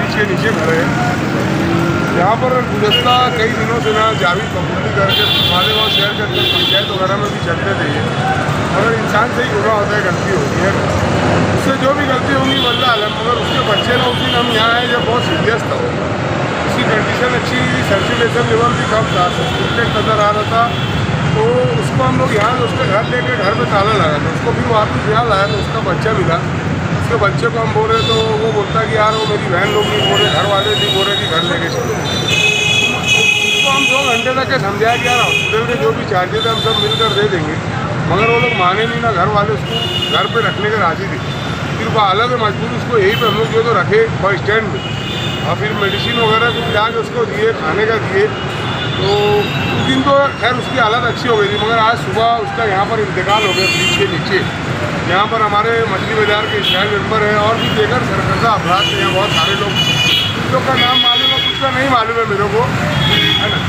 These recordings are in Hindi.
ब्रिज के नीचे घर है। यहाँ पर गुज़श्ता कई दिनों से ना जावेद कबूली करके वाले और शहर के अंदर पंचायत वगैरह में भी चलते थे ये, मगर इंसान से ही गुनाह होता है, गलती होती है, उससे जो भी गलती होंगी वल्लाह आलम। मगर उसके बच्चे ना उस दिन हम यहाँ आए जब बहुत सीरियस था वो, उसकी कंडीशन अच्छी, सर्कुलेशन लेवल भी कम था, सस्पेक्टेड नज़र आ रहा था, तो उसको हम लोग यहाँ उसके घर लेके घर में ताला लगा था, उसको फिर वापस यहाँ लाया तो उसका बच्चा मिला। उसके बच्चे को हम बोल रहे तो वो बोलता कि यार वो मेरी बहन लोग नहीं बोल रहे, घर वाले नहीं बोल रहे कि घर लेके चलो। उसको हम 2 घंटे तक के समझाया कि यार हॉस्पिटल के जो भी चार्जेस हम सब मिलकर दे देंगे, मगर वो लोग माने नहीं ना, घर वाले उसको घर पे रखने के राजी थे। फिर वो अलग मजबूर उसको यहीं पे हम लोग जो तो रखे बस स्टैंड में, और फिर मेडिसिन वगैरह कुछ ला के उसको दिए, खाने का दिए। तो उस दिन तो खैर उसकी हालत अच्छी हो गई थी, मगर आज सुबह उसका यहाँ पर इंतकाल हो गया ब्रिज के नीचे। यहाँ पर हमारे मछली बाज़ार के स्टैंड मेंबर हैं और भी देकर सरकर्दा अफराद हैं, यहाँ बहुत सारे लोग, कुछ लोग का नाम मालूम है, कुछ का नहीं मालूम है मेरे को, है ना।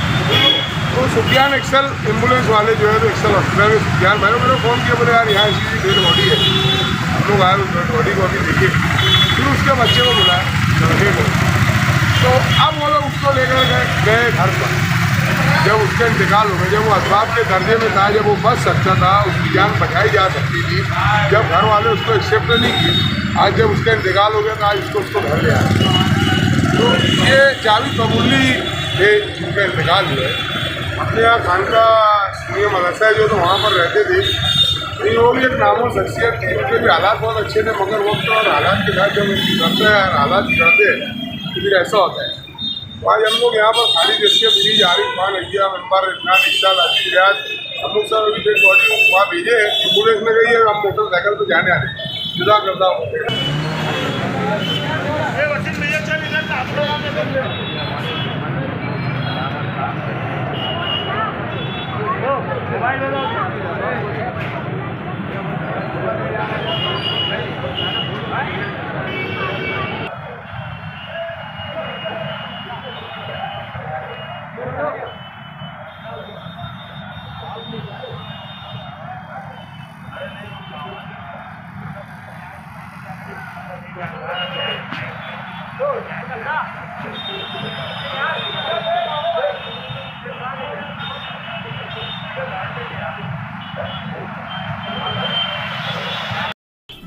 तो सुफियान एक्सल एम्बुलेंस वाले जो है, तो एक्सल हॉस्पिटल के सुफियान भाई मेरे को फ़ोन किया, बोले यार यहाँ इसी डेड बॉडी है, हम लोग आए उस डेड बॉडी को अभी देखिए। फिर उसके बच्चे को बुलाया लड़के को, तो अब वो लोग उसको लेकर गए घर पर। जब उसका इंतकाल हो गया, जब वो असबाब के दर्जे में था, जब वो बच सकता था, उसकी जान बचाई जा सकती थी, जब घर वाले उसको एक्सेप्ट नहीं किए, आज जब उसका इंतकाल हो गया तो आज उसको घर ले आया। तो ये जावेद कबूली थे जिनका इंतकाल हुआ है। अपने यहाँ खानका ये मदरसा है जो, तो वहाँ पर रहते थे, लेकिन वो भी एक नामो शख्सियत थी, उनके भी हालात बहुत अच्छे थे, मगर वक्त और हालात के साथ जब उनकी करते हैं हालात बिगड़ते हैं तो फिर ऐसा होता है। तो आज हम लोग यहाँ पर खाली जैसे ब्रिज आरिफ खान अय्या मेम्बर इरफान इकबाल आसिफ रियाज, हम लोग सब अभी डेड बॉडी वहाँ भेजे, एम्बुलेंस में गई है, हम मोटरसाइकिल पर जाने आ रहे हैं, जुदा करता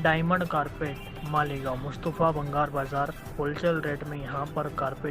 डायमंड कारपेट मालेगांव मुस्तफ़ा बंगार बाज़ार होलसेल रेट में यहाँ पर कारपेट